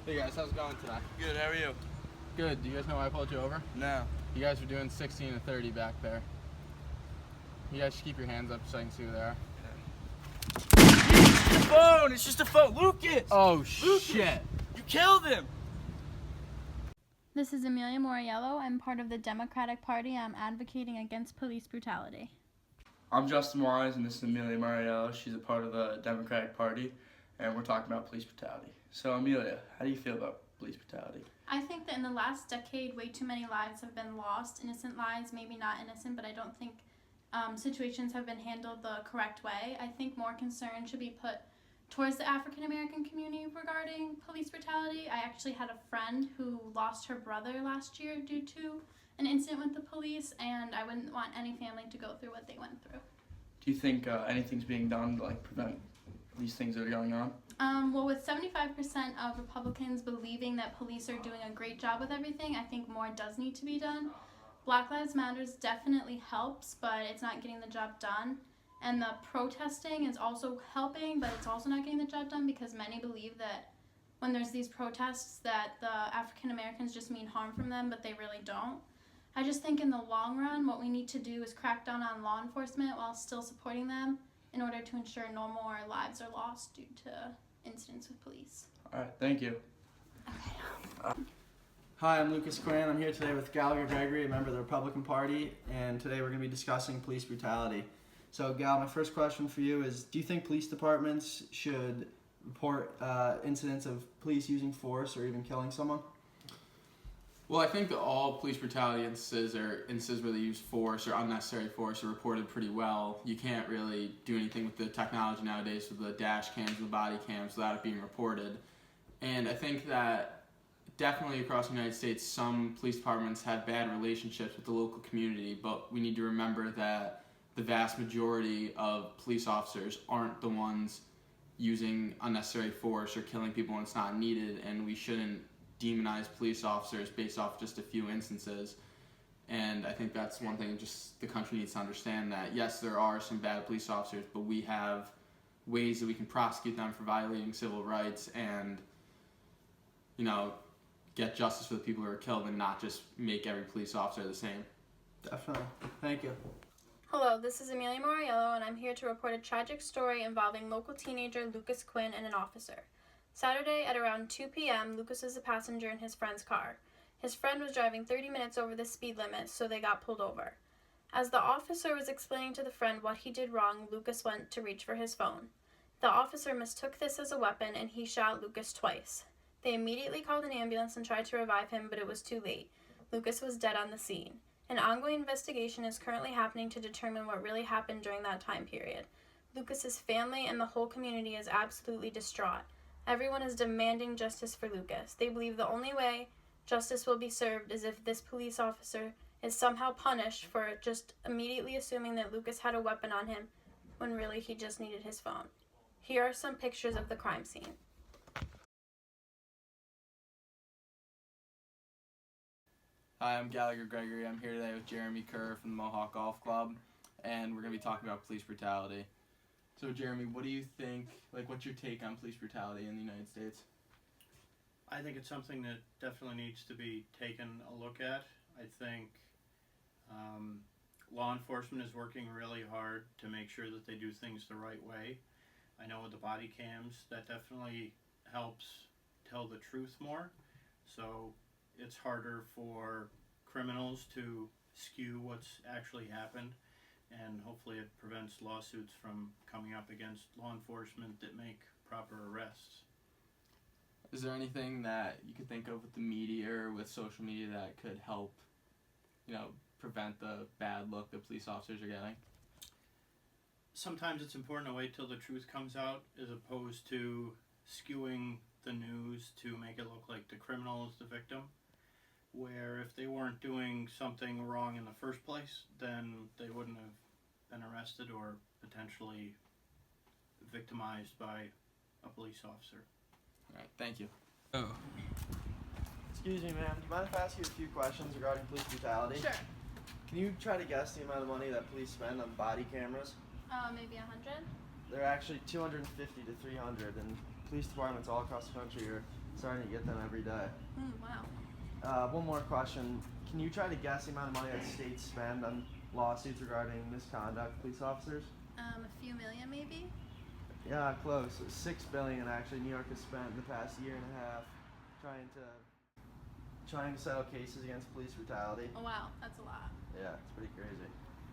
Hey guys, how's it going today? Good, how are you? Good. Do you guys know why I pulled you over? No. You guys were doing 16 and 30 back there. You guys should keep your hands up so I can see who they are. It's the phone! It's just a phone! Lucas! Oh, Lucas! shit! You killed him! This is Amelia Moriello. I'm part of the Democratic Party. I'm advocating against police brutality. I'm Justin Wise, and this is Amelia Mariello. She's a part of the Democratic Party, and we're talking about police brutality. So, Amelia, how do you feel about police brutality? I think that in the last decade, way too many lives have been lost. Innocent lives, maybe not innocent, but I don't think situations have been handled the correct way. I think more concern should be put towards the African American community regarding police brutality. I actually had a friend who lost her brother last year due to an incident with the police, and I wouldn't want any family to go through what they went through. Do you think anything's being done to prevent these things that are going on? Well, with 75% of Republicans believing that police are doing a great job with everything, I think more does need to be done. Black Lives Matters definitely helps, but it's not getting the job done. And the protesting is also helping, but it's also not getting the job done because many believe that when there's these protests that the African Americans just mean harm from them, but they really don't. I just think in the long run, what we need to do is crack down on law enforcement while still supporting them in order to ensure no more lives are lost due to incidents with police. All right, thank you. Okay. Hi, I'm Lucas Quinn. I'm here today with Gallagher Gregory, a member of the Republican Party, and today we're going to be discussing police brutality. So, Gal, my first question for you is, do you think police departments should report incidents of police using force or even killing someone? Well, I think that all police brutality instances or instances where they use force or unnecessary force are reported pretty well. You can't really do anything with the technology nowadays with the dash cams and the body cams without it being reported. And I think that definitely across the United States, some police departments have bad relationships with the local community, but we need to remember that the vast majority of police officers aren't the ones using unnecessary force or killing people when it's not needed, and we shouldn't demonize police officers based off just a few instances. And I think that's one thing just the country needs to understand, that yes, there are some bad police officers, but we have ways that we can prosecute them for violating civil rights and, get justice for the people who are killed and not just make every police officer the same. Definitely. Thank you. Hello, this is Amelia Moriello, and I'm here to report a tragic story involving local teenager Lucas Quinn and an officer. Saturday at around 2 p.m., Lucas was a passenger in his friend's car. His friend was driving 30 minutes over the speed limit, so they got pulled over. As the officer was explaining to the friend what he did wrong, Lucas went to reach for his phone. The officer mistook this as a weapon, and he shot Lucas twice. They immediately called an ambulance and tried to revive him, but it was too late. Lucas was dead on the scene. An ongoing investigation is currently happening to determine what really happened during that time period. Lucas's family and the whole community is absolutely distraught. Everyone is demanding justice for Lucas. They believe the only way justice will be served is if this police officer is somehow punished for just immediately assuming that Lucas had a weapon on him when really he just needed his phone. Here are some pictures of the crime scene. Hi, I'm Gallagher Gregory. I'm here today with Jeremy Kerr from the Mohawk Golf Club, and we're going to be talking about police brutality. So, Jeremy, what do you think, what's your take on police brutality in the United States? I think it's something that definitely needs to be taken a look at. I think law enforcement is working really hard to make sure that they do things the right way. I know with the body cams, that definitely helps tell the truth more. So it's harder for criminals to skew what's actually happened, and hopefully it prevents lawsuits from coming up against law enforcement that make proper arrests. Is there anything that you could think of with the media or with social media that could help, prevent the bad look that police officers are getting? Sometimes it's important to wait till the truth comes out as opposed to skewing the news to make it look like the criminal is the victim, where if they weren't doing something wrong in the first place, then they wouldn't have been arrested or potentially victimized by a police officer. All right, thank you. Oh. Excuse me, ma'am. Do you mind if I ask you a few questions regarding police brutality? Sure. Can you try to guess the amount of money that police spend on body cameras? Maybe 100? They're actually 250 to 300, and police departments all across the country are starting to get them every day. Wow. One more question. Can you try to guess the amount of money that states spend on lawsuits regarding misconduct of police officers? A few million maybe? Yeah, close. $6 billion actually New York has spent in the past year and a half trying to settle cases against police brutality. Oh wow, that's a lot. Yeah, it's pretty crazy.